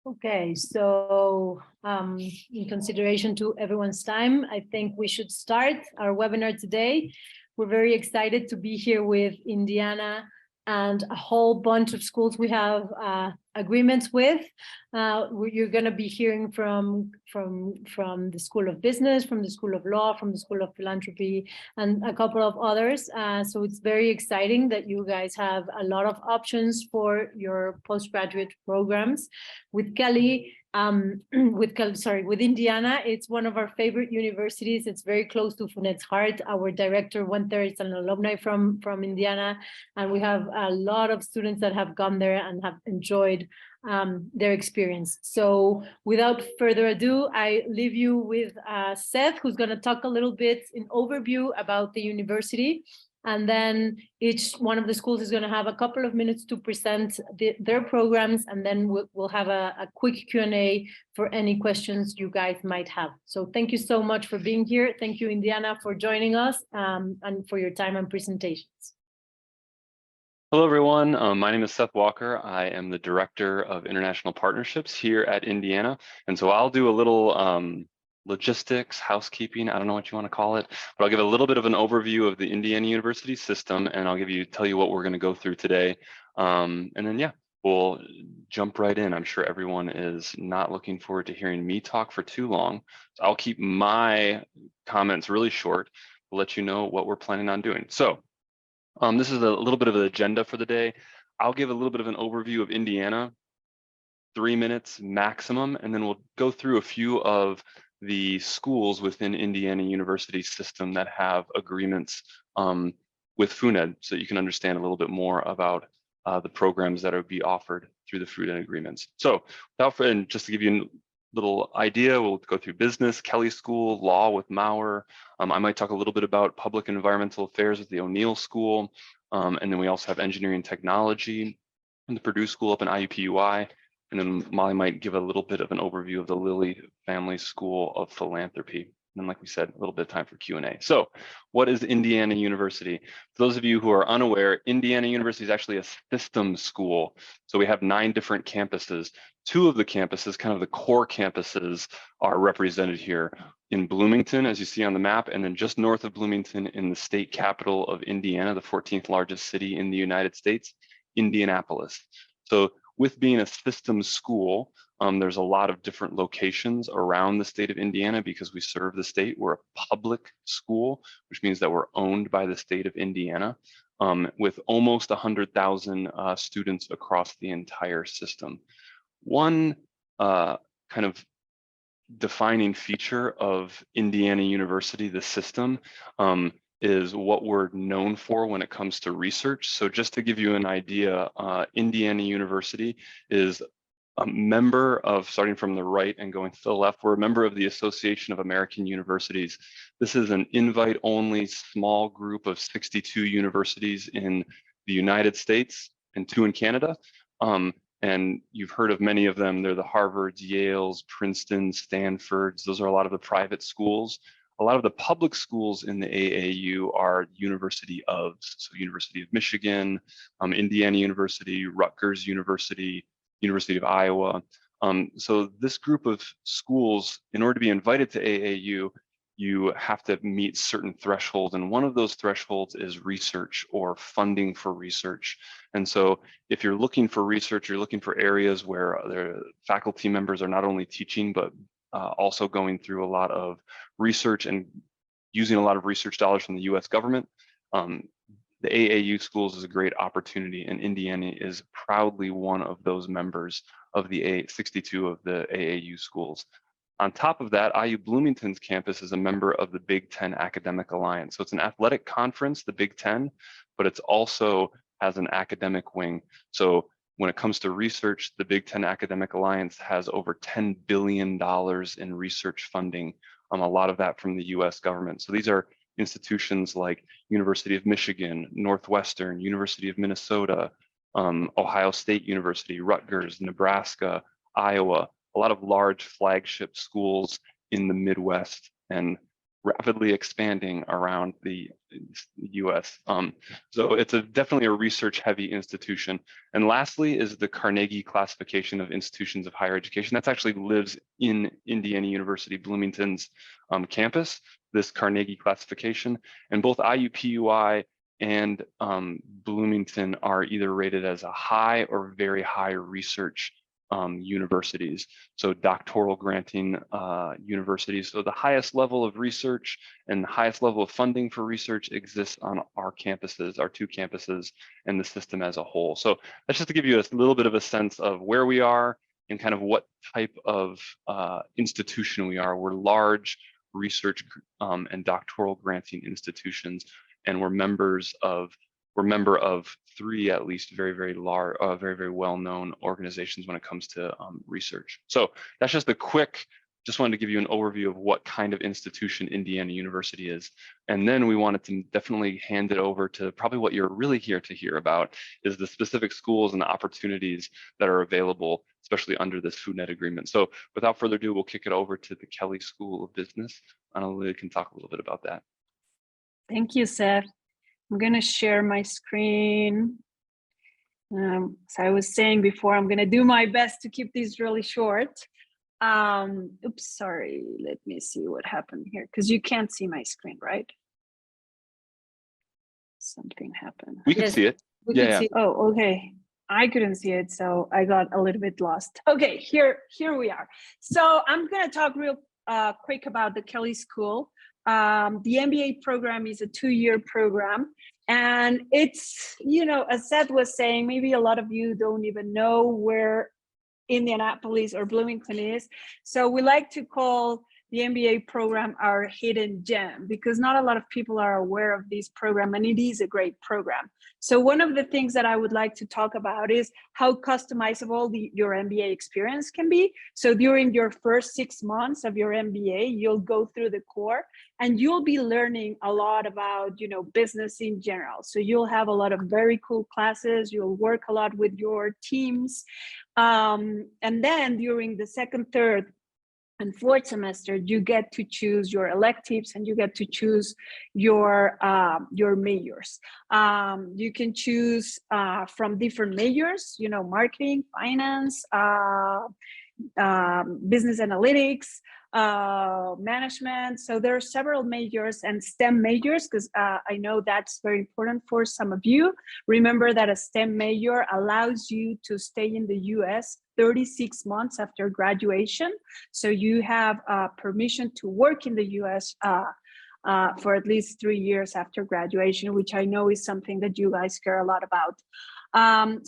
Okay, so in consideration to everyone's time, I think we should start our webinar today. We're very excited to be here with Indiana and a whole bunch of schools we have agreements with. You're going to be hearing from the School of Business, from the School of Law, from the School of Philanthropy, and a couple of others. So it's very exciting that you guys have a lot of options for your postgraduate programs. With Kelly, with Indiana, it's one of our favorite universities. It's very close to FUNED's heart. Our director went there. It's an alumni from Indiana, and we have a lot of students that have gone there and have enjoyed their experience. So without further ado, I leave you with Seth, who's going to talk a little bit in overview about the university. And then each one of the schools is going to have a couple of minutes to present their programs, and then we'll have a quick Q&A for any questions you guys might have. So thank you so much for being here. Thank you, Indiana, for joining us and for your time and presentations. Hello, everyone. My name is Seth Walker. I am the Director of International Partnerships here at Indiana. And so I'll do a little logistics, housekeeping, I don't know what you want to call it, but I'll give a little bit of an overview of the Indiana University system, and I'll tell you what we're going to go through today. And then, yeah, we'll jump right in. I'm sure everyone is not looking forward to hearing me talk for too long. So I'll keep my comments really short. We'll let you know what we're planning on doing. So this is a little bit of an agenda for the day. I'll give a little bit of an overview of Indiana, 3 minutes maximum, and then we'll go through a few of the schools within Indiana University system that have agreements with FUNED, so you can understand a little bit more about the programs that are be offered through the FUNED agreements. So and just to give you a little idea, we'll go through business, Kelly School, law with Maurer. I might talk a little bit about public and environmental affairs with the O'Neill School. And then we also have engineering technology in the Purdue School up in IUPUI. And then Molly might give a little bit of an overview of the Lilly Family School of Philanthropy. And then, like we said, a little bit of time for Q&A. So what is Indiana University? For those of you who are unaware, Indiana University is actually a system school. So we have 9 different campuses. 2 of the campuses, kind of the core campuses, are represented here in Bloomington, as you see on the map, and then just north of Bloomington in the state capital of Indiana, the 14th largest city in the United States, Indianapolis. So with being a system school, there's a lot of different locations around the state of Indiana because we serve the state. We're a public school, which means that we're owned by the state of Indiana, with almost 100,000 students across the entire system. One kind of defining feature of Indiana University, the system, is what we're known for when it comes to research. So just to give you an idea, Indiana University is a member of, starting from the right and going to the left, we're a member of the Association of American Universities. This is an invite-only small group of 62 universities in the United States and 2 in Canada. And you've heard of many of them. They're the Harvards, Yales, Princeton, Stanfords. Those are a lot of the private schools. A lot of the public schools in the AAU are university ofs, so University of Michigan, Indiana University, Rutgers University, University of Iowa. So this group of schools, in order to be invited to AAU, you have to meet certain thresholds, and one of those thresholds is research or funding for research. And so if you're looking for research, you're looking for areas where the faculty members are not only teaching, but also going through a lot of research and using a lot of research dollars from the US government. The AAU schools is a great opportunity, and Indiana is proudly one of those members of the 62 of the AAU schools. On top of that, IU Bloomington's campus is a member of the Big Ten Academic Alliance. So it's an athletic conference, the Big Ten, but it's also has an academic wing. So when it comes to research, the Big Ten Academic Alliance has over $10 billion in research funding, a lot of that from the US government. So these are institutions like University of Michigan, Northwestern, University of Minnesota, Ohio State University, Rutgers, Nebraska, Iowa, a lot of large flagship schools in the Midwest and rapidly expanding around the US. So it's definitely a research-heavy institution. And lastly is the Carnegie classification of institutions of higher education. That actually lives in Indiana University Bloomington's campus, this Carnegie classification. And both IUPUI and Bloomington are either rated as a high or very high research universities, so doctoral granting universities. So the highest level of research and the highest level of funding for research exists on our campuses, our two campuses, and the system as a whole. So that's just to give you a little bit of a sense of where we are and kind of what type of institution we are. We're large research and doctoral granting institutions, and we're member of three at least very large, very well-known organizations when it comes to research. So that's just a quick, just wanted to give you an overview of what kind of institution Indiana University is. And then we wanted to definitely hand it over to probably what you're really here to hear about is the specific schools and the opportunities that are available, especially under this FUNED agreement. So without further ado, we'll kick it over to the Kelley School of Business. Anna can talk a little bit about that. Thank you, Seth. I'm going to share my screen. So I was saying before, I'm going to do my best to keep these really short. Oops, sorry. Let me see what happened here, because you can't see my screen, right? Something happened. We can see it. Yeah. Oh, okay. I couldn't see it, so I got a little bit lost. Okay, here we are. So I'm going to talk real quick about the Kelley School. The MBA program is a 2-year program, and it's, as Seth was saying, maybe a lot of you don't even know where Indianapolis or Bloomington is. So we like to call the MBA program our hidden gem, because not a lot of people are aware of this program, and it is a great program. So one of the things that I would like to talk about is how customizable your MBA experience can be. So during your first 6 months of your MBA, you'll go through the core and you'll be learning a lot about, business in general. So you'll have a lot of very cool classes. You'll work a lot with your teams. And then during the second, third, and fourth semester, you get to choose your electives and you get to choose your majors. You can choose from different majors, marketing, finance, business analytics, management. So there are several majors and STEM majors, because I know that's very important for some of you. Remember that a STEM major allows you to stay in the US 36 months after graduation. So you have permission to work in the US for at least 3 years after graduation, which I know is something that you guys care a lot about. On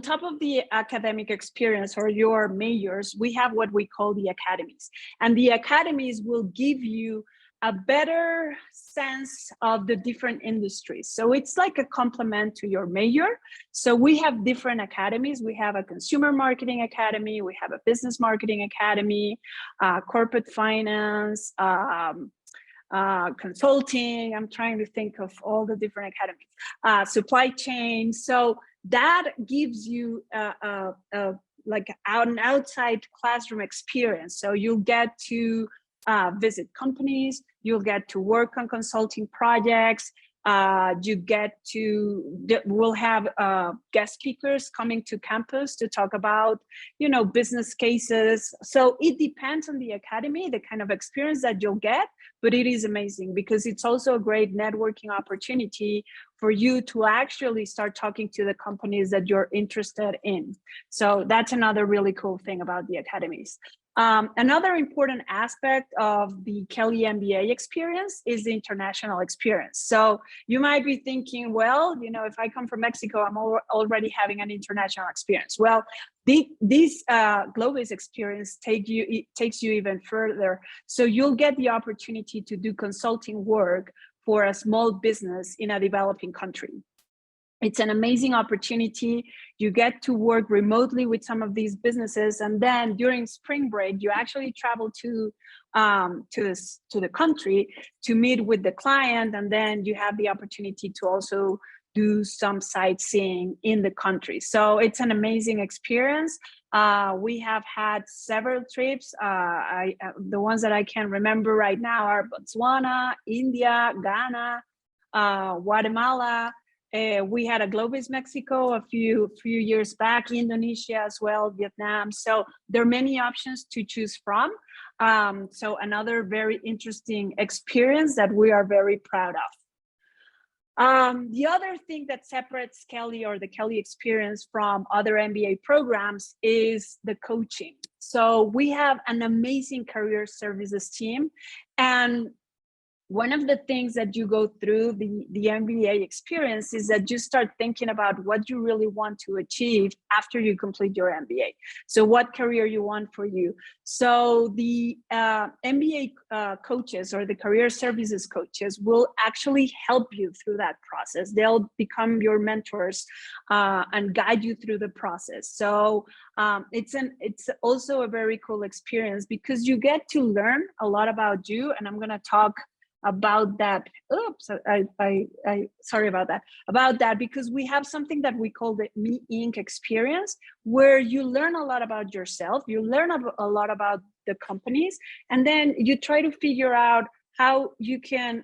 top of the academic experience or your majors, we have what we call the academies. And the academies will give you a better sense of the different industries. So it's like a complement to your major. So we have different academies. We have a consumer marketing academy, we have a business marketing academy, corporate finance, consulting. I'm trying to think of all the different academies, supply chain. So that gives you like an outside classroom experience. So you'll get to visit companies, you'll get to work on consulting projects, we'll have guest speakers coming to campus to talk about, business cases. So it depends on the academy, the kind of experience that you'll get, but it is amazing because it's also a great networking opportunity for you to actually start talking to the companies that you're interested in. So that's another really cool thing about the academies. Another important aspect of the Kelley MBA experience is the international experience. So you might be thinking, well, if I come from Mexico, I'm already having an international experience. Well, this Globis experience takes you even further. So you'll get the opportunity to do consulting work for a small business in a developing country. It's an amazing opportunity. You get to work remotely with some of these businesses, and then during spring break, you actually travel to the country to meet with the client, and then you have the opportunity to also do some sightseeing in the country. So it's an amazing experience. We have had several trips. The ones that I can remember right now are Botswana, India, Ghana, Guatemala. We had a Globus Mexico a few years back, Indonesia as well, Vietnam. So there are many options to choose from. So another very interesting experience that we are very proud of. The other thing that separates Kelly or the Kelly experience from other MBA programs is the coaching. So we have an amazing career services team, and one of the things that you go through the MBA experience is that you start thinking about what you really want to achieve after you complete your MBA. So what career you want for you. So the MBA coaches or the career services coaches will actually help you through that process. They'll become your mentors and guide you through the process. So it's also a very cool experience because you get to learn a lot about you, and I'm going to talk about that. Oops, sorry about that. About that, because we have something that we call the Me Inc. experience, where you learn a lot about yourself, you learn a lot about the companies, and then you try to figure out how you can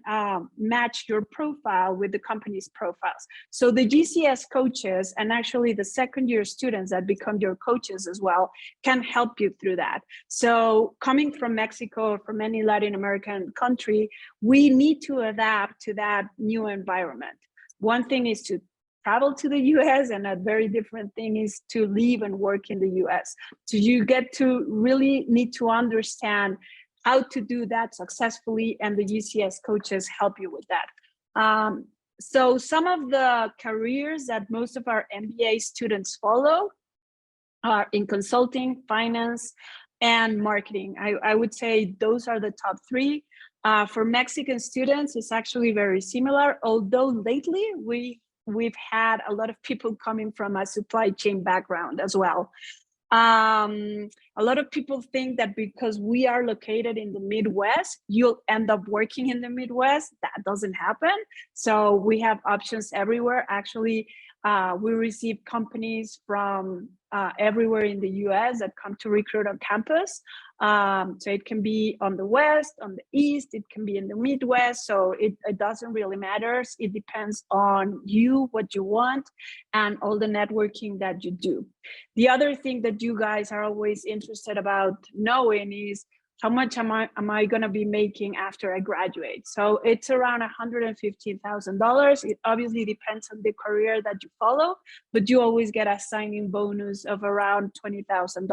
match your profile with the company's profiles. So the GCS coaches, and actually the second year students that become your coaches as well, can help you through that. So coming from Mexico or from any Latin American country, we need to adapt to that new environment. One thing is to travel to the US, and a very different thing is to live and work in the US. So you get to really need to understand how to do that successfully, and the GCS coaches help you with that. So some of the careers that most of our MBA students follow are in consulting, finance, and marketing. I would say those are the top three. For Mexican students, it's actually very similar, although lately we've had a lot of people coming from a supply chain background as well. A lot of people think that because we are located in the Midwest, you'll end up working in the Midwest. That doesn't happen. So we have options everywhere. Actually, we receive companies from everywhere in the US that come to recruit on campus. So it can be on the West, on the East, it can be in the Midwest. So it doesn't really matter. It depends on you, what you want, and all the networking that you do. The other thing that you guys are always interested about knowing is how much am I going to be making after I graduate? So it's around $115,000. It obviously depends on the career that you follow, but you always get a signing bonus of around $20,000,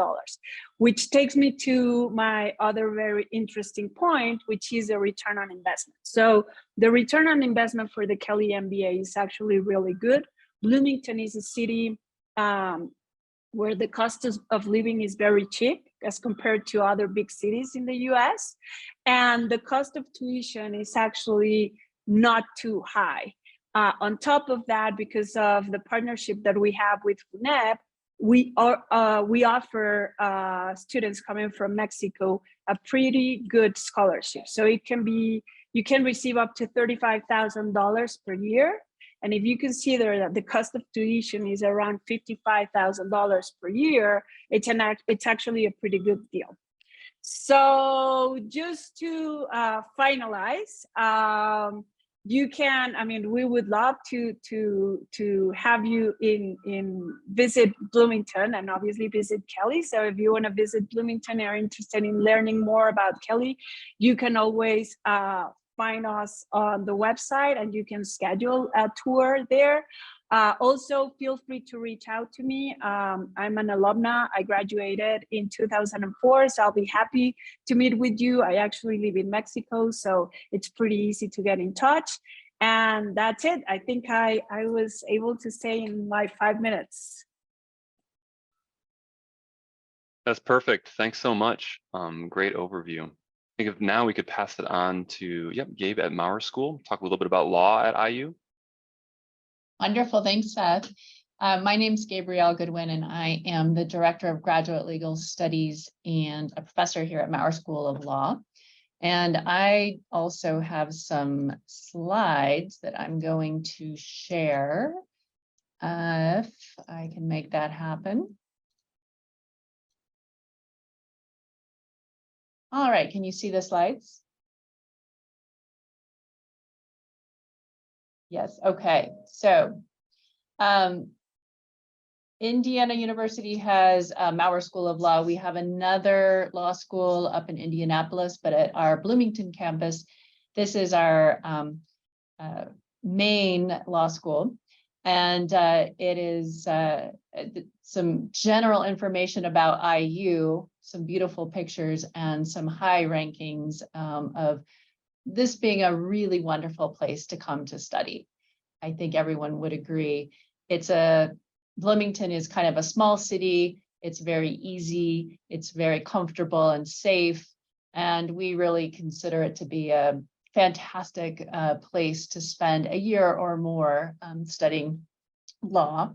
which takes me to my other very interesting point, which is the return on investment. So the return on investment for the Kelly MBA is actually really good. Bloomington is a city where the cost of living is very cheap as compared to other big cities in the US. And the cost of tuition is actually not too high. On top of that, because of the partnership that we have with FUNED, we offer students coming from Mexico a pretty good scholarship. So it can be, you can receive up to $35,000 per year. And if you consider that the cost of tuition is around $55,000 per year, it's actually a pretty good deal. So just to finalize, you can, I mean, we would love to have you in visit Bloomington and obviously visit Kelly. So if you want to visit Bloomington and are interested in learning more about Kelly, you can always find us on the website and you can schedule a tour there. Also, feel free to reach out to me. I'm an alumna. I graduated in 2004, so I'll be happy to meet with you. I actually live in Mexico, so it's pretty easy to get in touch. And that's it. I think I was able to say in my 5 minutes. That's perfect. Thanks so much. Great overview. I think if now we could pass it on to Gabe at Maurer School, talk a little bit about law at IU. Wonderful, thanks, Seth. My name is Gabrielle Goodwin, and I am the Director of Graduate Legal Studies and a professor here at Maurer School of Law. And I also have some slides that I'm going to share. If I can make that happen. All right, can you see the slides? Yes, okay. So Indiana University has our School of Law. We have another law school up in Indianapolis, but at our Bloomington campus, this is our main law school. And it is some general information about IU, some beautiful pictures, and some high rankings of this being a really wonderful place to come to study. I think everyone would agree. Bloomington is kind of a small city. It's very easy. It's very comfortable and safe. And we really consider it to be a fantastic place to spend a year or more studying law.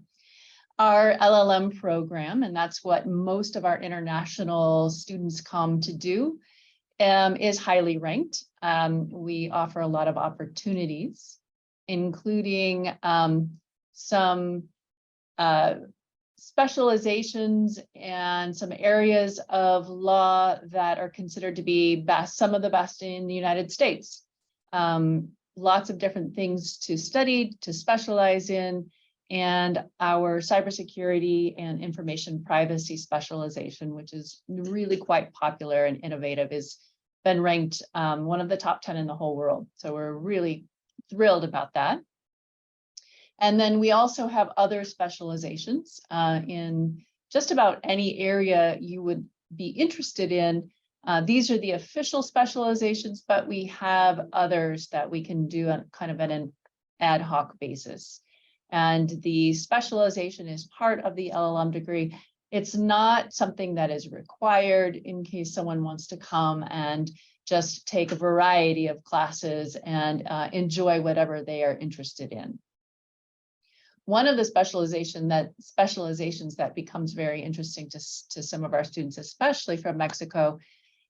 Our LLM program, and that's what most of our international students come to do, is highly ranked. We offer a lot of opportunities, including some specializations and some areas of law that are considered to be best, some of the best in the United States. Lots of different things to study, to specialize in, and our cybersecurity and information privacy specialization, which is really quite popular and innovative, has been ranked one of the top 10 in the whole world. So we're really thrilled about that. And then we also have other specializations in just about any area you would be interested in. These are the official specializations, but we have others that we can do on kind of an ad hoc basis. And the specialization is part of the LLM degree. It's not something that is required in case someone wants to come and just take a variety of classes and enjoy whatever they are interested in. One of the specializations that becomes very interesting to some of our students, especially from Mexico,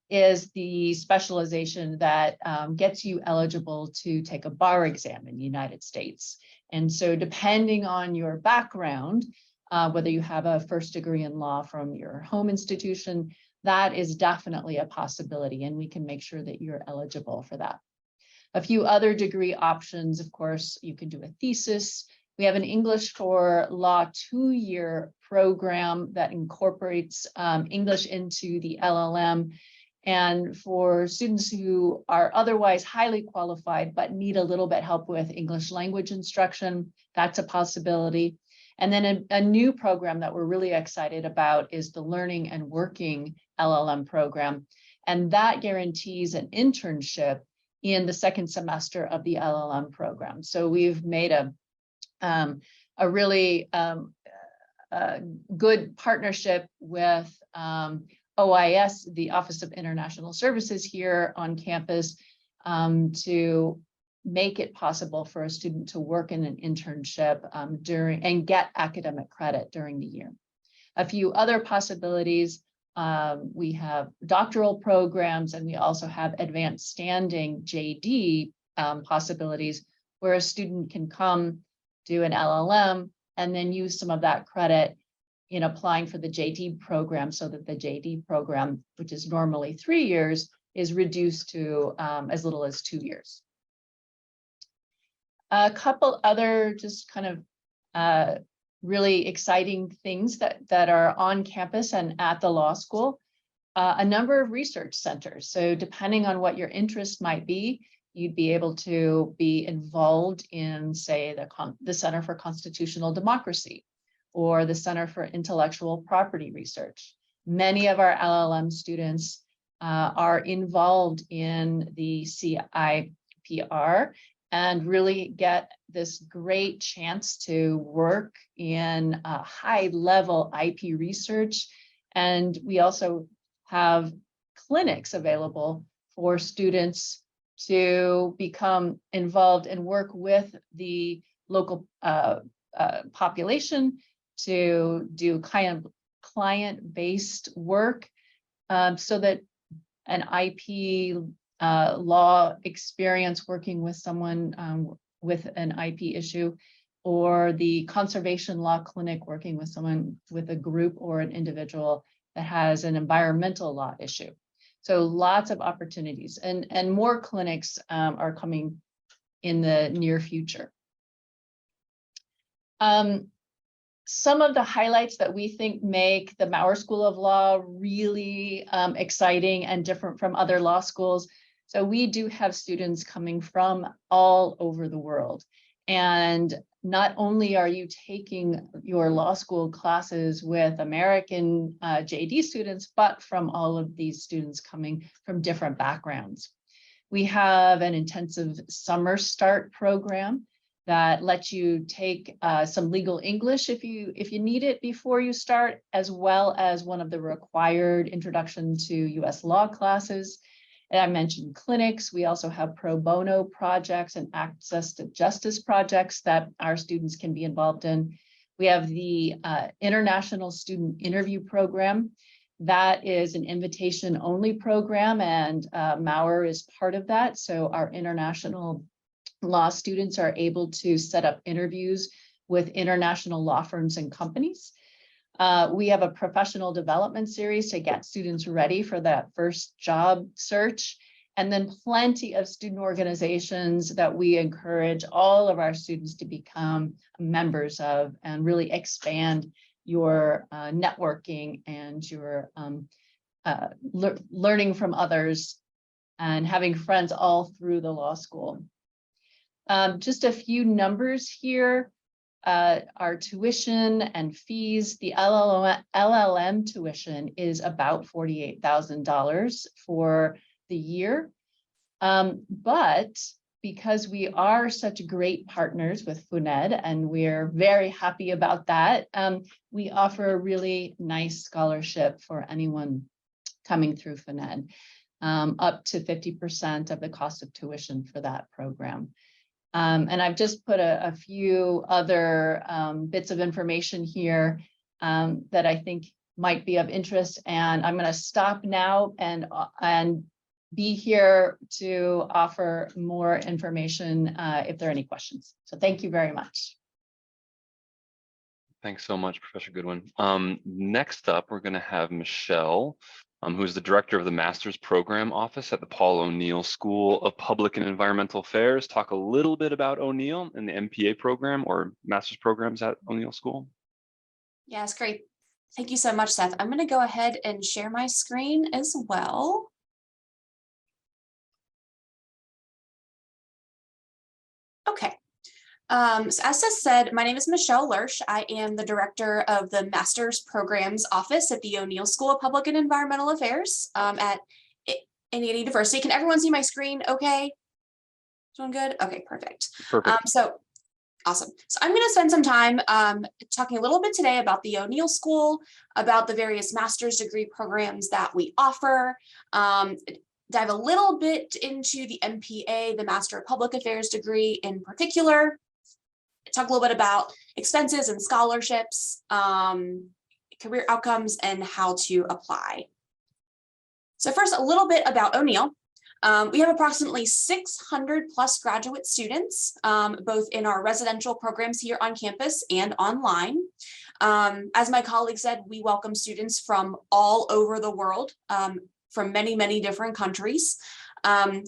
is the specialization that gets you eligible to take a bar exam in the United States. And so depending on your background, whether you have a first degree in law from your home institution, that is definitely a possibility, and we can make sure that you're eligible for that. A few other degree options, of course, you can do a thesis. We have an English for Law 2-year program that incorporates English into the LLM. And for students who are otherwise highly qualified but need a little bit help with English language instruction, that's a possibility. And then a new program that we're really excited about is the Learning and Working LLM program. And that guarantees an internship in the second semester of the LLM program. So we've made a really good partnership with OIS, the Office of International Services here on campus, to make it possible for a student to work in an internship and get academic credit during the year. A few other possibilities, we have doctoral programs, and we also have advanced standing JD possibilities, where a student can come do an LLM and then use some of that credit in applying for the JD program, so that the JD program, which is normally 3 years, is reduced to as little as 2 years. A couple other just kind of really exciting things that are on campus and at the law school, a number of research centers. So depending on what your interest might be, you'd be able to be involved in, say, the Center for Constitutional Democracy or the Center for Intellectual Property Research. Many of our LLM students are involved in the CIPR and really get this great chance to work in high-level IP research. And we also have clinics available for students to become involved and work with the local population to do kind of client-based work, so that an IP law experience working with someone with an IP issue, or the conservation law clinic working with someone with a group or an individual that has an environmental law issue. So lots of opportunities, and more clinics are coming in the near future. Some of the highlights that we think make the Maurer School of Law really exciting and different from other law schools. So we do have students coming from all over the world. And not only are you taking your law school classes with American JD students, but from all of these students coming from different backgrounds. We have an intensive summer start program that lets you take some legal English if you need it before you start, as well as one of the required introduction to US law classes. And I mentioned clinics. We also have pro bono projects and access to justice projects that our students can be involved in. We have the International Student Interview Program. That is an invitation only program, and Maurer is part of that. So our international law students are able to set up interviews with international law firms and companies. We have a professional development series to get students ready for that first job search. And then plenty of student organizations that we encourage all of our students to become members of and really expand your networking and your learning from others and having friends all through the law school. Just a few numbers here. Our tuition and fees, the LLM tuition is about $48,000 for the year. But because we are such great partners with FUNED, and we're very happy about that, we offer a really nice scholarship for anyone coming through FUNED, up to 50% of the cost of tuition for that program. And I've just put a few other bits of information here that I think might be of interest. And I'm going to stop now and be here to offer more information if there are any questions. So thank you very much. Thanks so much, Professor Goodwin. Next up, we're going to have Michelle, who's the director of the Master's Program Office at the Paul O'Neill School of Public and Environmental Affairs, talk a little bit about O'Neill and the MPA program or Master's programs at O'Neill School. Yes, great. Thank you so much, Seth. I'm going to go ahead and share my screen as well. Okay. So as Seth said, my name is Michelle Lersch. I am the director of the Master's Programs Office at the O'Neill School of Public and Environmental Affairs at Indiana University. Can everyone see my screen okay? Doing good? Okay, perfect. Perfect. So awesome. So I'm going to spend some time talking a little bit today about the O'Neill School, about the various master's degree programs that we offer, dive a little bit into the MPA, the Master of Public Affairs degree in particular, talk a little bit about expenses and scholarships, career outcomes, and how to apply. So first, a little bit about O'Neill. We have approximately 600 plus graduate students, both in our residential programs here on campus and online. As my colleague said, we welcome students from all over the world, from many, many different countries.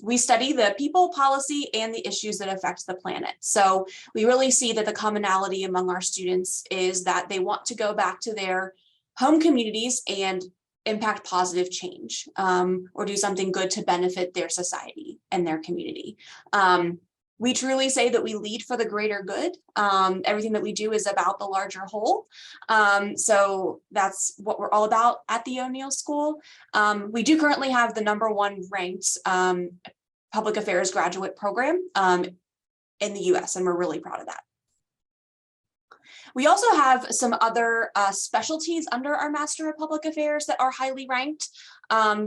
We study the people, policy, and the issues that affect the planet. So we really see that the commonality among our students is that they want to go back to their home communities and impact positive change, or do something good to benefit their society and their community. We truly say that we lead for the greater good. Everything that we do is about the larger whole. So that's what we're all about at the O'Neill School. We do currently have the #1 ranked public affairs graduate program in the US, and we're really proud of that. We also have some other specialties under our Master of Public Affairs that are highly ranked.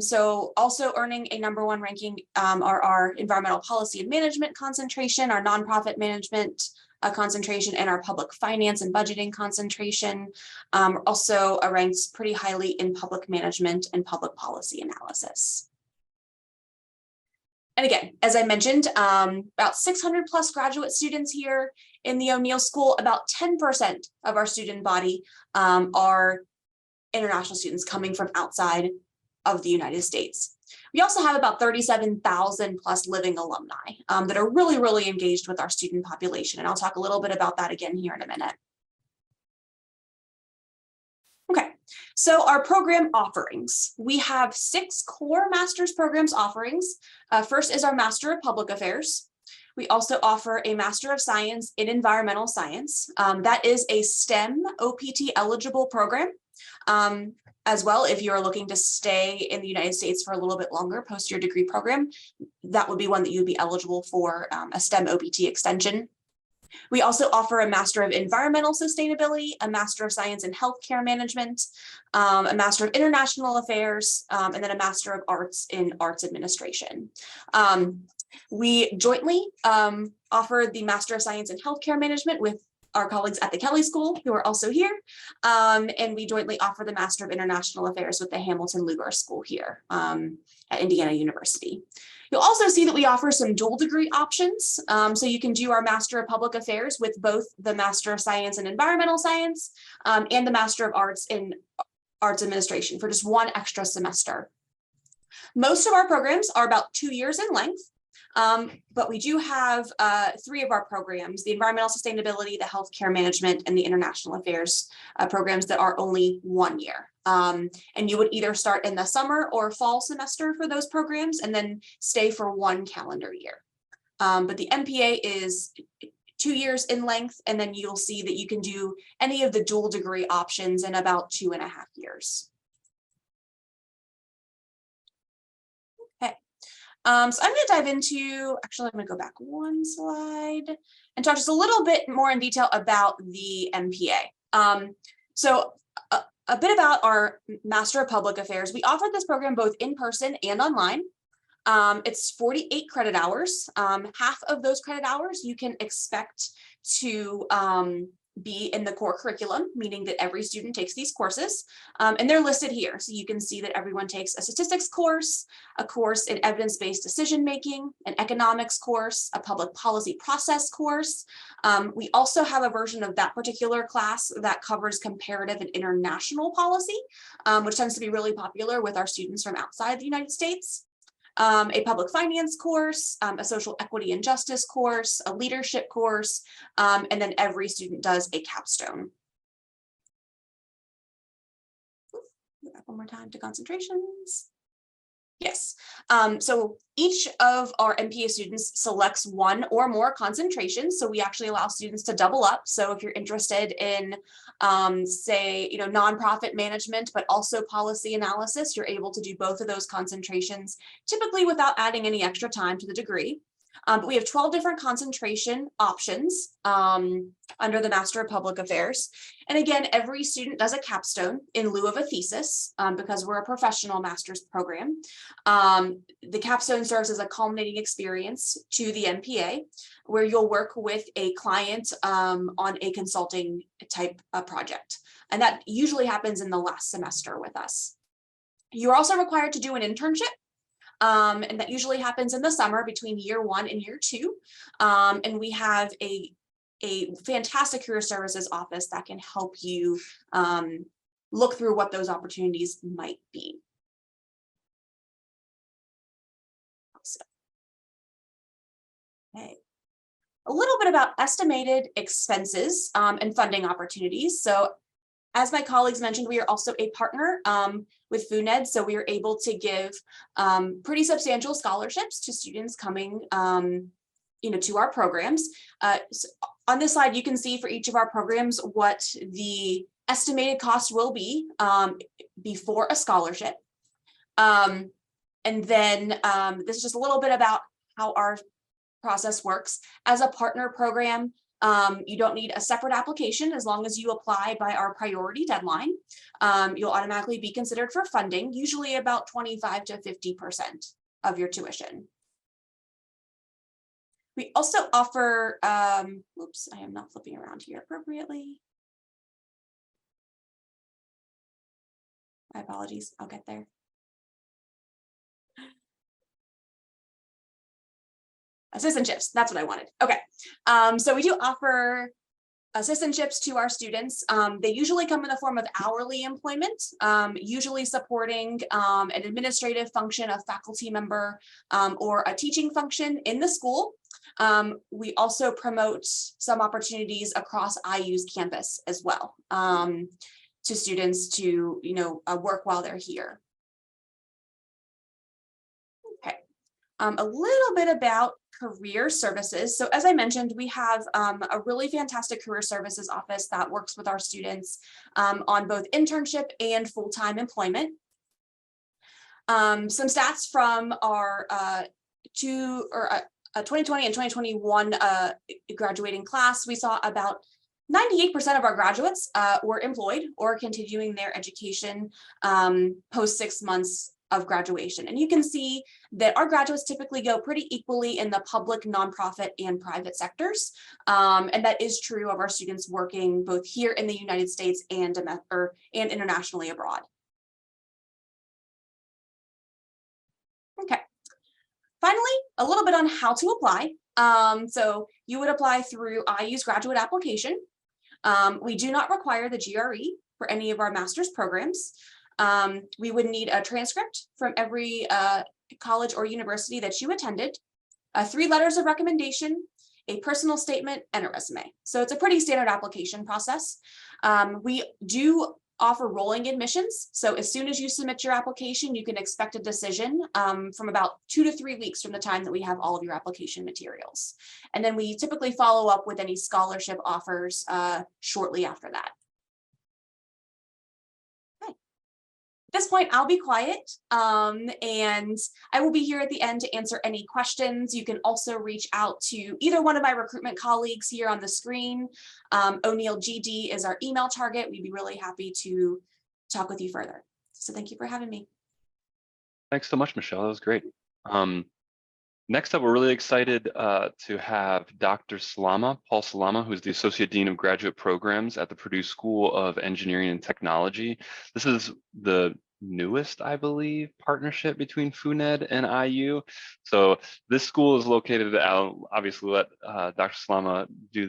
So also earning a #1 ranking are our environmental policy and management concentration, our nonprofit management concentration, and our public finance and budgeting concentration. Also ranked pretty highly in public management and public policy analysis. And again, as I mentioned, about 600 plus graduate students here in the O'Neill School. About 10% of our student body are international students coming from outside of the United States. We also have about 37,000 plus living alumni that are really, really engaged with our student population. And I'll talk a little bit about that again here in a minute. Okay, so our program offerings. We have 6 core master's programs offerings. First is our Master of Public Affairs. We also offer a Master of Science in Environmental Science. That is a STEM OPT eligible program. As well, if you're looking to stay in the United States for a little bit longer post your degree program, that would be one that you'd be eligible for a STEM OPT extension. We also offer a Master of Environmental Sustainability, a Master of Science in Healthcare Management, a Master of International Affairs, and then a Master of Arts in Arts Administration. We jointly offer the Master of Science in Healthcare Management with our colleagues at the Kelley School, who are also here, and we jointly offer the Master of International Affairs with the Hamilton Lugar School here at Indiana University. You'll also see that we offer some dual degree options. So you can do our Master of Public Affairs with both the Master of Science in Environmental Science and the Master of Arts in Arts Administration for just 1 extra semester. Most of our programs are about 2 years in length, but we do have 3 of our programs, the Environmental Sustainability, the Healthcare Management, and the International Affairs programs that are only 1 year. And you would either start in the summer or fall semester for those programs and then stay for 1 calendar year. But the MPA is 2 years in length, and then you'll see that you can do any of the dual degree options in about 2.5 years. Okay. So I'm going to dive into, actually, I'm going to go back 1 slide and talk just a little bit more in detail about the MPA. So a bit about our Master of Public Affairs. We offer this program both in person and online. It's 48 credit hours. Half of those credit hours you can expect to be in the core curriculum, meaning that every student takes these courses, and they're listed here. So you can see that everyone takes a statistics course, a course in evidence-based decision-making, an economics course, a public policy process course. We also have a version of that particular class that covers comparative and international policy, which tends to be really popular with our students from outside the United States. A public finance course, a social equity and justice course, a leadership course, and then every student does a capstone. Go back 1 more time to concentrations. Yes, so each of our MPA students selects 1 or more concentrations. So we actually allow students to double up. So if you're interested in, say, nonprofit management, but also policy analysis, you're able to do both of those concentrations, typically without adding any extra time to the degree. But we have 12 different concentration options under the Master of Public Affairs. And again, every student does a capstone in lieu of a thesis because we're a professional master's program. The capstone serves as a culminating experience to the MPA, where you'll work with a client on a consulting type of project. And that usually happens in the last semester with us. You're also required to do an internship. And that usually happens in the summer between year 1 and year 2. And we have a fantastic career services office that can help you look through what those opportunities might be. So, okay. A little bit about estimated expenses and funding opportunities. So as my colleagues mentioned, we are also a partner with FUNED, so we are able to give pretty substantial scholarships to students coming to our programs. So on this slide, you can see for each of our programs what the estimated cost will be before a scholarship. And then this is just a little bit about how our process works. As a partner program, you don't need a separate application as long as you apply by our priority deadline. You'll automatically be considered for funding, usually about 25 to 50% of your tuition. We also offer, oops, I am not flipping around here appropriately. My apologies, I'll get there. Assistantships, that's what I wanted. Okay, so we do offer assistantships to our students. They usually come in the form of hourly employment, usually supporting an administrative function, a faculty member, or a teaching function in the school. We also promote some opportunities across IU's campus as well, to students to, work while they're here. Okay, a little bit about career services. So as I mentioned, we have a really fantastic career services office that works with our students on both internship and full-time employment. Some stats from our 2020 and 2021 graduating class, we saw about 98% of our graduates were employed or continuing their education post 6 months of graduation. And you can see that our graduates typically go pretty equally in the public, nonprofit, and private sectors. And that is true of our students working both here in the United States and internationally abroad. Okay. Finally, a little bit on how to apply. So you would apply through IU's graduate application. We do not require the GRE for any of our master's programs. We would need a transcript from every college or university that you attended, 3 letters of recommendation, a personal statement, and a resume. So it's a pretty standard application process. We do offer rolling admissions. So as soon as you submit your application, you can expect a decision from about 2 to 3 weeks from the time that we have all of your application materials. And then we typically follow up with any scholarship offers shortly after that. At this point, I'll be quiet, and I will be here at the end to answer any questions. You can also reach out to either one of my recruitment colleagues here on the screen. O'Neill GD is our email target. We'd be really happy to talk with you further. So thank you for having me. Thanks so much, Michelle. That was great. Next up, we're really excited to have Dr. Paul Salama, who's the Associate Dean of Graduate Programs at the Purdue School of Engineering and Technology. This is the newest, I believe, partnership between FUNED and IU. So this school is located, I'll obviously let Dr. Salama do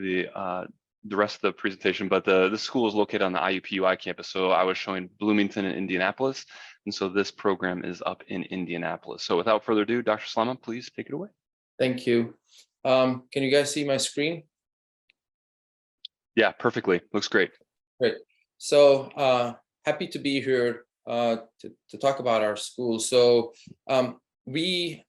the rest of the presentation, but this school is located on the IUPUI campus. So I was showing Bloomington and Indianapolis. And so this program is up in Indianapolis. So without further ado, Dr. Salama, please take it away. Thank you. Can you guys see my screen? Yeah, perfectly. Looks great. Great. So happy to be here to talk about our school. So we,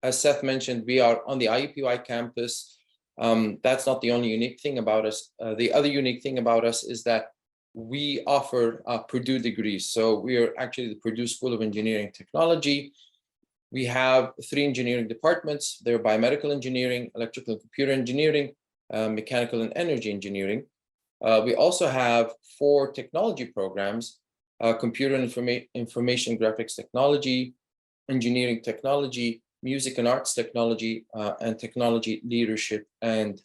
as Seth mentioned, we are on the IUPUI campus. That's not the only unique thing about us. The other unique thing about us is that we offer Purdue degrees. So we are actually the Purdue School of Engineering and Technology. We have 3 engineering departments. They're biomedical engineering, electrical and computer engineering, mechanical and energy engineering. We also have 4 technology programs, computer and information graphics technology, engineering technology, music and arts technology, and technology leadership and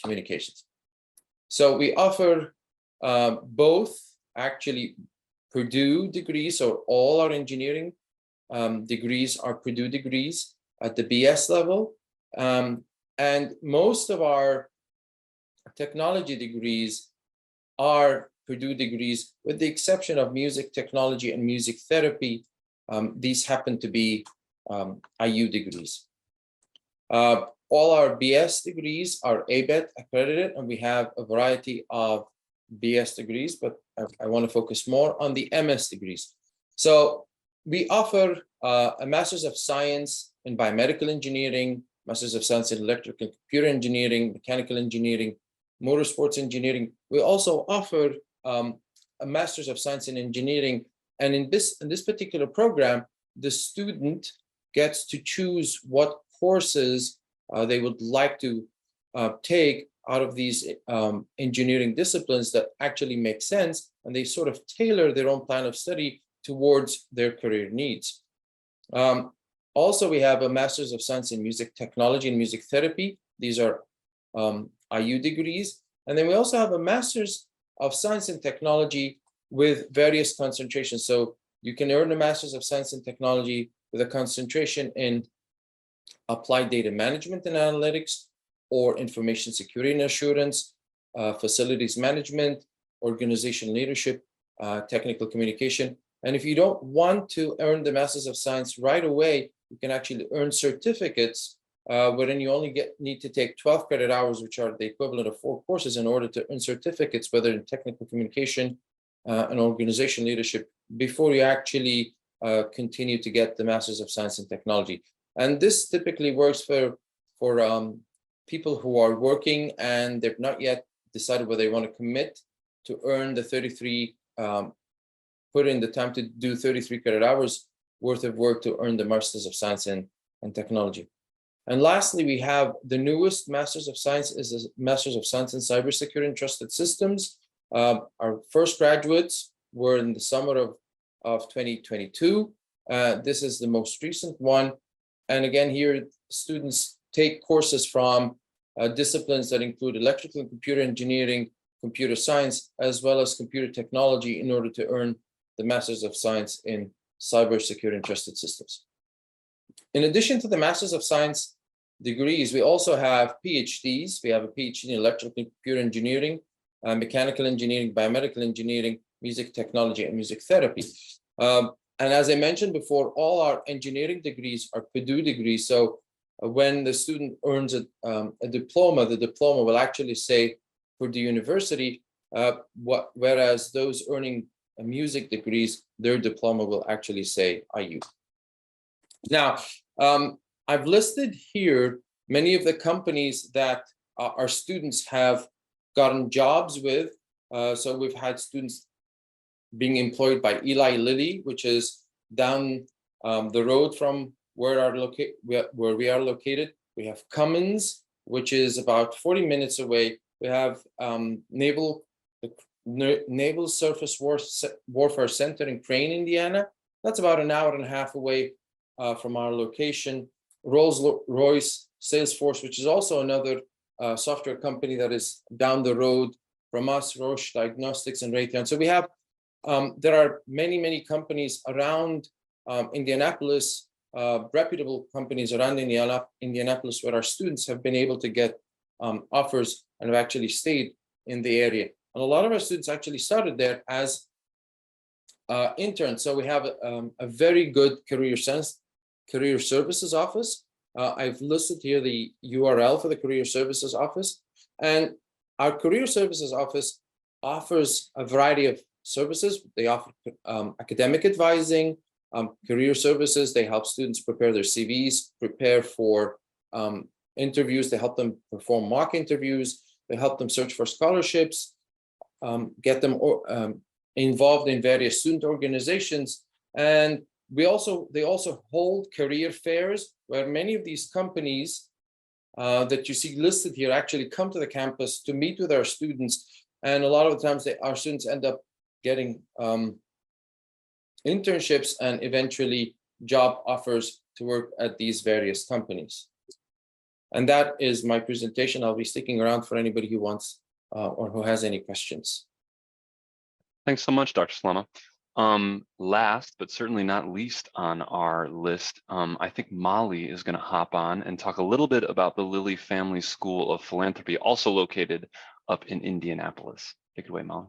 communications. So we offer both actually Purdue degrees, so all our engineering degrees are Purdue degrees at the BS level. And most of our technology degrees are Purdue degrees, with the exception of music technology and music therapy. These happen to be IU degrees. All our BS degrees are ABET accredited, and we have a variety of BS degrees, but I want to focus more on the MS degrees. So we offer a Master's of Science in Biomedical Engineering, Master's of Science in Electrical and Computer Engineering, Mechanical Engineering, Motorsports Engineering. We also offer a Master's of Science in Engineering, and in this particular program, the student gets to choose what courses they would like to take out of these engineering disciplines that actually make sense, and they sort of tailor their own plan of study towards their career needs. Also, we have a Master's of Science in Music Technology and Music Therapy. These are IU degrees. And then we also have a Master's of Science in Technology with various concentrations. So you can earn a Master's of Science in Technology with a concentration in applied data management and analytics, or information security and assurance, facilities management, organization leadership, technical communication. And if you don't want to earn the Masters of Science right away, you can actually earn certificates wherein you only need to take 12 credit hours, which are the equivalent of 4 courses, in order to earn certificates, whether in technical communication and organization leadership, before you actually continue to get the Masters of Science in Technology. And this typically works for people who are working and they've not yet decided whether they want to commit to earn the 33, put in the time to do 33 credit hours worth of work to earn the Masters of Science in Technology. And lastly, we have the newest Masters of Science is the Masters of Science in Cybersecurity and Trusted Systems. Our first graduates were in the summer of 2022. This is the most recent one. And again, here students take courses from disciplines that include electrical and computer engineering, computer science, as well as computer technology in order to earn the Masters of Science in Cybersecurity and Trusted Systems. In addition to the Masters of Science degrees, we also have PhDs. We have a PhD in electrical and computer engineering, mechanical engineering, biomedical engineering, music technology, and music therapy. And as I mentioned before, all our engineering degrees are Purdue degrees. So when the student earns a diploma, the diploma will actually say Purdue University, whereas those earning music degrees, their diploma will actually say IU. Now, I've listed here many of the companies that our students have gotten jobs with. So we've had students being employed by Eli Lilly, which is down the road from where we are located. We have Cummins, which is about 40 minutes away. We have Naval Surface Warfare Center in Crane, Indiana. That's about an hour and a half away from our location. Rolls-Royce Salesforce, which is also another software company that is down the road from us, Roche Diagnostics and Raytheon. So we have, there are many companies around Indianapolis, reputable companies around Indianapolis, where our students have been able to get offers and have actually stayed in the area. And a lot of our students actually started there as interns. So we have a very good career services office. I've listed here the URL for the career services office. And our career services office offers a variety of services. They offer academic advising, career services. They help students prepare their CVs, prepare for interviews. They help them perform mock interviews. They help them search for scholarships, get them involved in various student organizations. And they also hold career fairs where many of these companies that you see listed here actually come to the campus to meet with our students. And a lot of the times our students end up getting internships and eventually job offers to work at these various companies. And that is my presentation. I'll be sticking around for anybody who wants or who has any questions. Thanks so much, Dr. Slama. Last, but certainly not least on our list, I think Molly is going to hop on and talk a little bit about the Lilly Family School of Philanthropy, also located up in Indianapolis. Take it away, Molly.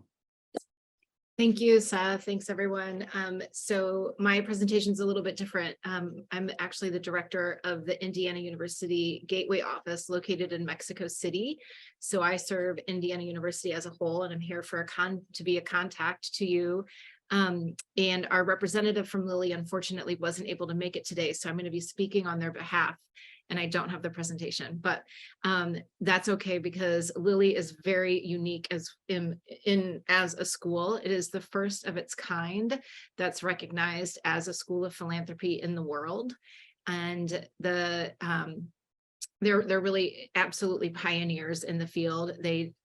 Thank you, Seth. Thanks, everyone. So my presentation is a little bit different. I'm actually the director of the Indiana University Gateway office located in Mexico City. So I serve Indiana University as a whole, and I'm here for to be a contact to you. And our representative from Lilly, unfortunately, wasn't able to make it today. So I'm going to be speaking on their behalf. And I don't have the presentation, but that's okay, because Lilly is very unique as a school. It is the first of its kind that's recognized as a school of philanthropy in the world, and they're really absolutely pioneers in the field.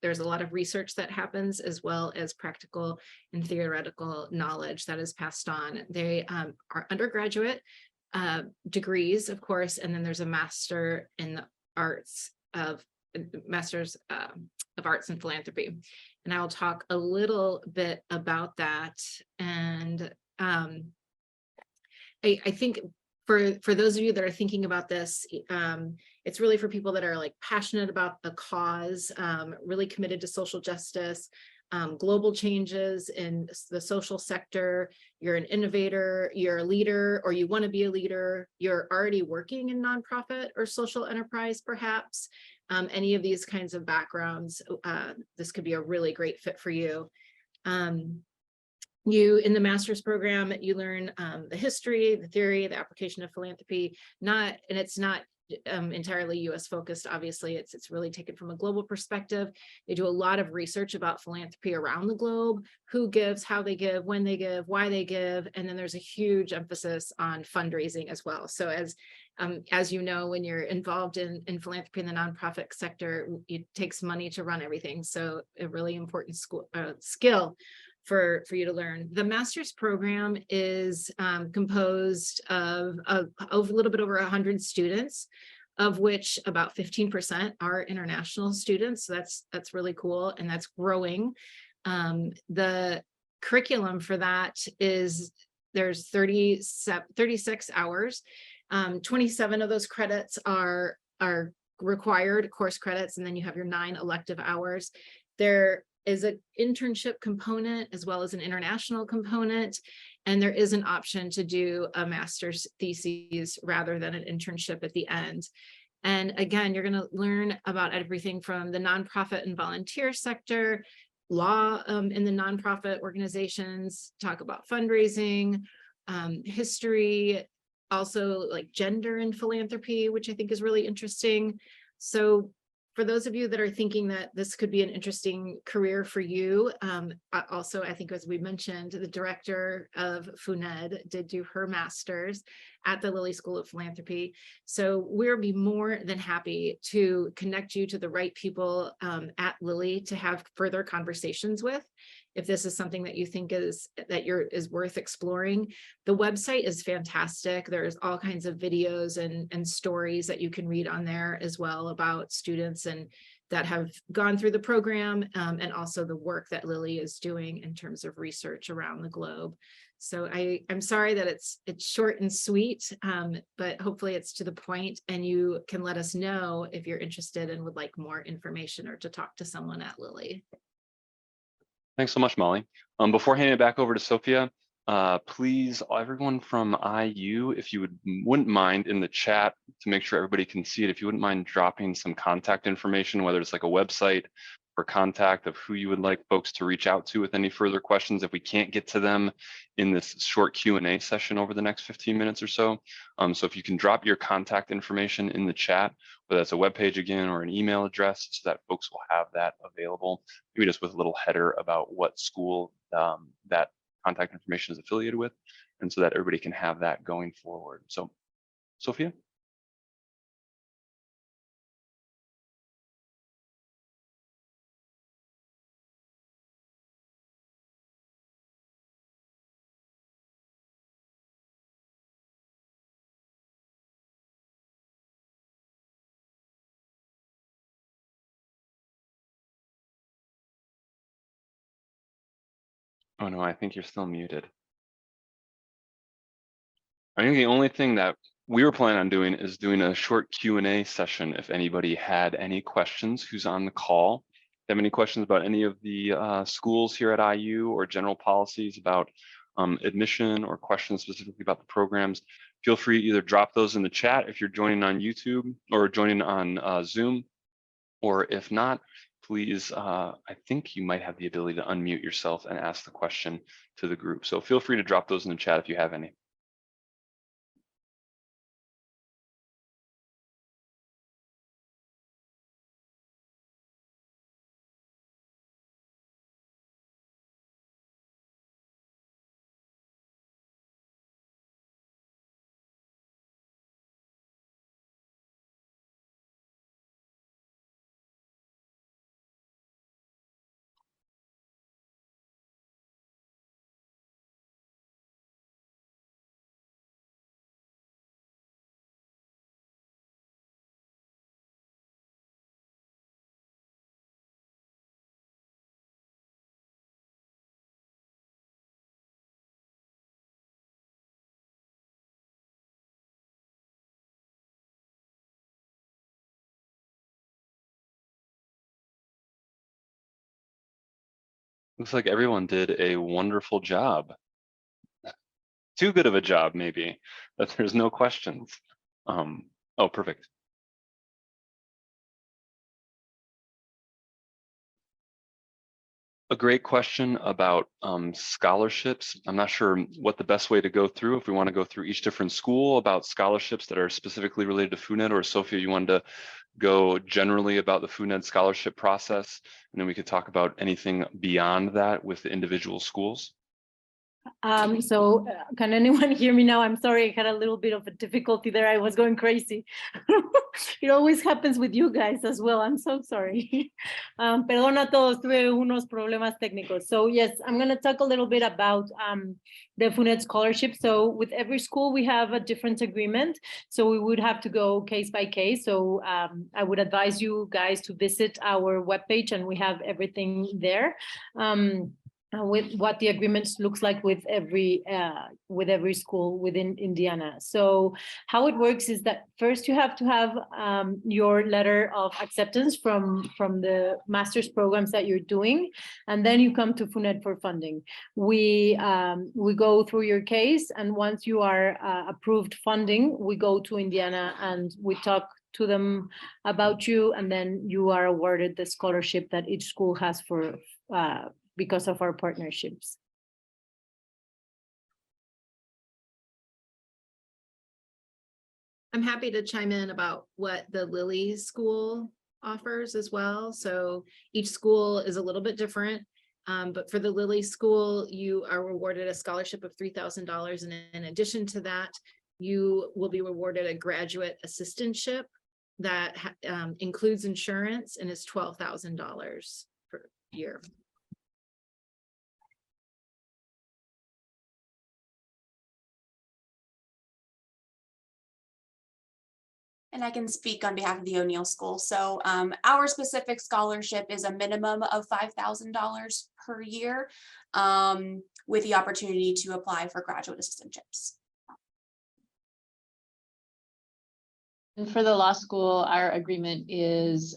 There's a lot of research that happens, as well as practical and theoretical knowledge that is passed on. They are undergraduate degrees, of course, and then there's a master in the masters of arts and philanthropy, and I'll talk a little bit about that. And I think for those of you that are thinking about this, it's really for people that are like passionate about the cause, really committed to social justice, global changes in the social sector. You're an innovator, you're a leader, or you want to be a leader, you're already working in nonprofit or social enterprise, perhaps. Any of these kinds of backgrounds, this could be a really great fit for you. You, in the master's program, you learn the history, the theory, the application of philanthropy, and it's not entirely US focused. Obviously, it's really taken from a global perspective. They do a lot of research about philanthropy around the globe, who gives, how they give, when they give, why they give, and then there's a huge emphasis on fundraising as well. So as you know, when you're involved in philanthropy in the nonprofit sector, it takes money to run everything. So a really important skill for you to learn. The master's program is composed of a little bit over 100 students, of which about 15% are international students. So that's really cool, and that's growing. The curriculum for that is there's 36 hours. 27 of those credits are required course credits, and then you have your 9 elective hours. There is an internship component as well as an international component, and there is an option to do a master's thesis rather than an internship at the end. And again, you're going to learn about everything from the nonprofit and volunteer sector, law in the nonprofit organizations, talk about fundraising, history, also like gender and philanthropy, which I think is really interesting. So for those of you that are thinking that this could be an interesting career for you, also, I think, as we mentioned, the director of FUNED did do her master's at the Lilly School of Philanthropy. So we'll be more than happy to connect you to the right people at Lilly to have further conversations with. If this is something that you think is worth exploring. The website is fantastic. There's all kinds of videos and stories that you can read on there as well about students and that have gone through the program, and also the work that Lilly is doing in terms of research around the globe. So I'm sorry that it's short and sweet, but hopefully it's to the point, and you can let us know if you're interested and would like more information or to talk to someone at Lilly. Thanks so much, Molly. Before handing it back over to Sophia, please, everyone from IU, if you wouldn't mind in the chat to make sure everybody can see it, if you wouldn't mind dropping some contact information, whether it's like a website or contact of who you would like folks to reach out to with any further questions if we can't get to them in this short Q&A session over the next 15 minutes or so. So if you can drop your contact information in the chat, whether that's a webpage again or an email address, so that folks will have that available, maybe just with a little header about what school that contact information is affiliated with, and so that everybody can have that going forward. So, Sophia? Oh no, I think you're still muted. I think the only thing that we were planning on doing is doing a short Q&A session if anybody had any questions who's on the call. If you have any questions about any of the schools here at IU or general policies about admission or questions specifically about the programs, feel free to either drop those in the chat if you're joining on YouTube or joining on Zoom, or if not, please, I think you might have the ability to unmute yourself and ask the question to the group. So feel free to drop those in the chat if you have any. Looks like everyone did a wonderful job. Too good of a job, maybe, that there's no questions. Oh, perfect. A great question about scholarships. I'm not sure what the best way to go through, if we want to go through each different school about scholarships that are specifically related to FUNED, or Sophia, you wanted to go generally about the FUNED scholarship process, and then we could talk about anything beyond that with the individual schools. Can anyone hear me now? I'm sorry, I had a little bit of a difficulty there. I was going crazy. It always happens with you guys as well. I'm so sorry. Perdón a todos, tuve unos problemas técnicos. So yes, I'm going to talk a little bit about the FUNED scholarship. So with every school, we have a different agreement. So we would have to go case by case. So I would advise you guys to visit our webpage, and we have everything there. With what the agreements looks like with every school within Indiana. So how it works is that first you have to have your letter of acceptance from the master's programs that you're doing, and then you come to FUNED for funding. We go through your case, and once you are approved funding, we go to Indiana and we talk to them about you, and then you are awarded the scholarship that each school has for because of our partnerships. I'm happy to chime in about what the Lilly School offers as well. So each school is a little bit different, but for the Lilly School, you are awarded a scholarship of $3,000. And in addition to that, you will be awarded a graduate assistantship that includes insurance and is $12,000 per year. And I can speak on behalf of the O'Neill School. So our specific scholarship is a minimum of $5,000 per year, with the opportunity to apply for graduate assistantships. And for the law school, our agreement is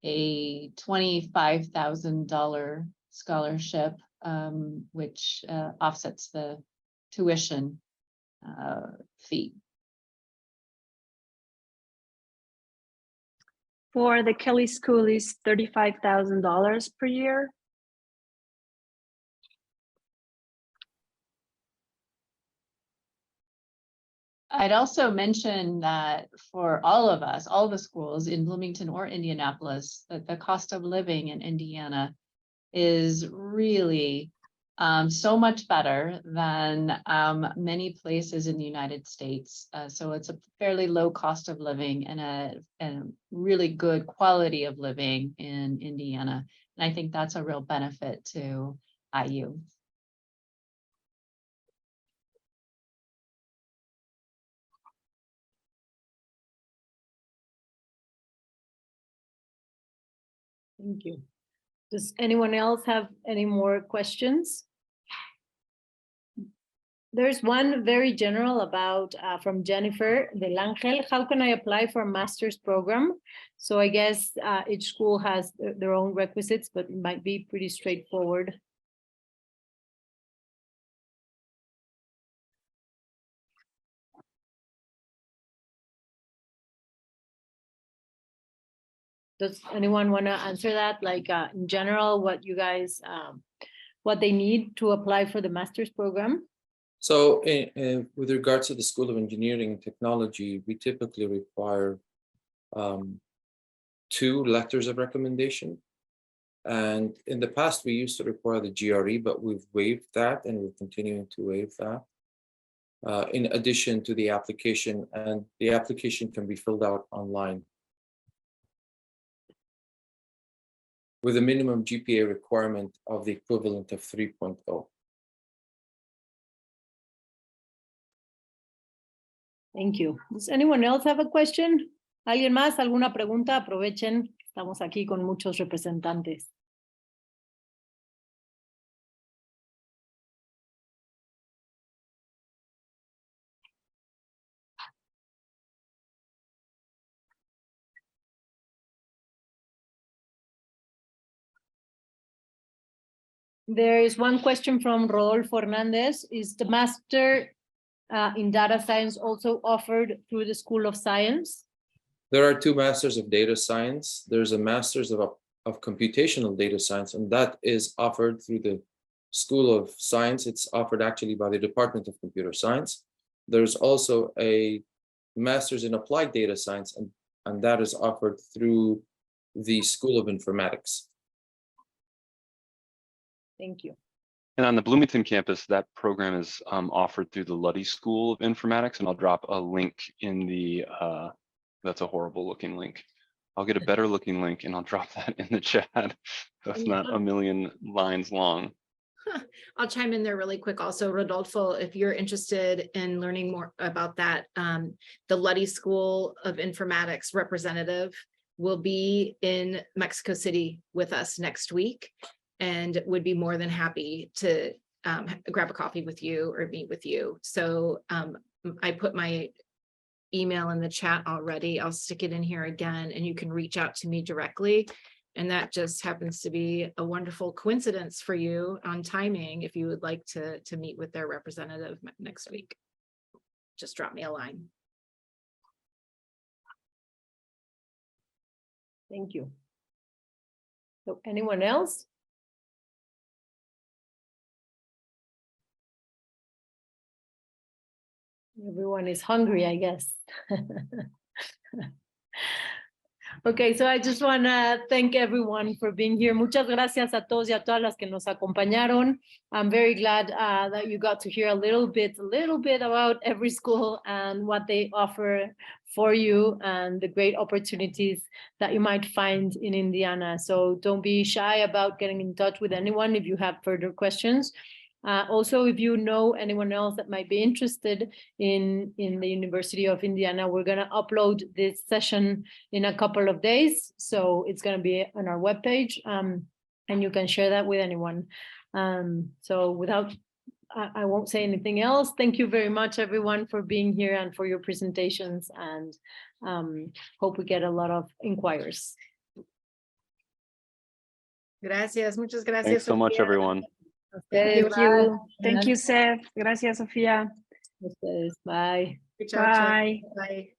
a $25,000 scholarship, which offsets the tuition fee. For the Kelly School is $35,000 per year. I'd also mention that for all of us, all the schools in Bloomington or Indianapolis, that the cost of living in Indiana is really so much better than many places in the United States. So it's a fairly low cost of living and a really good quality of living in Indiana. And I think that's a real benefit to IU. Thank you. Does anyone else have any more questions? There's one very general about from Jennifer Del Angel. How can I apply for a master's program? So I guess each school has their own requisites, but it might be pretty straightforward. Does anyone want to answer that? Like in general, what you guys, what they need to apply for the master's program? So with regards to the School of Engineering and Technology, we typically require 2 letters of recommendation. And in the past, we used to require the GRE, but we've waived that and we're continuing to waive that. In addition to the application, and the application can be filled out online. With a minimum GPA requirement of the equivalent of 3.0. Thank you. Does anyone else have a question? ¿Alguien más? ¿Alguna pregunta? Aprovechen. Estamos aquí con muchos representantes. There is one question from Rodolfo Hernandez. Is the master in data science also offered through the School of Science? There are two masters of data science. There's a master's of computational data science, and that is offered through the School of Science. It's offered actually by the Department of Computer Science. There's also a master's in applied data science, and that is offered through the School of Informatics. Thank you. And on the Bloomington campus, that program is offered through the Luddy School of Informatics, and I'll drop a link in the, that's a horrible looking link. I'll get a better looking link and I'll drop that in the chat. That's not a million lines long. I'll chime in there really quick also, Rodolfo, if you're interested in learning more about that, the Luddy School of Informatics representative will be in Mexico City with us next week and would be more than happy to grab a coffee with you or meet with you. So I put my email in the chat already. I'll stick it in here again and you can reach out to me directly. And that just happens to be a wonderful coincidence for you on timing if you would like to meet with their representative next week. Just drop me a line. Thank you. So anyone else? Everyone is hungry, I guess. Okay, so I just want to thank everyone for being here. Muchas gracias a todos y a todas las que nos acompañaron. I'm very glad that you got to hear a little bit about every school and what they offer for you and the great opportunities that you might find in Indiana. So don't be shy about getting in touch with anyone if you have further questions. Also, if you know anyone else that might be interested in the University of Indiana, we're going to upload this session in a couple of days. So it's going to be on our webpage and you can share that with anyone. So without, I won't say anything else. Thank you very much, everyone, for being here and for your presentations, and hope we get a lot of inquiries. Gracias, muchas gracias. Thanks so much, everyone. Thank you. Thank you, Seth. Gracias, Sofía. Bye. Reach out to- Bye. Bye.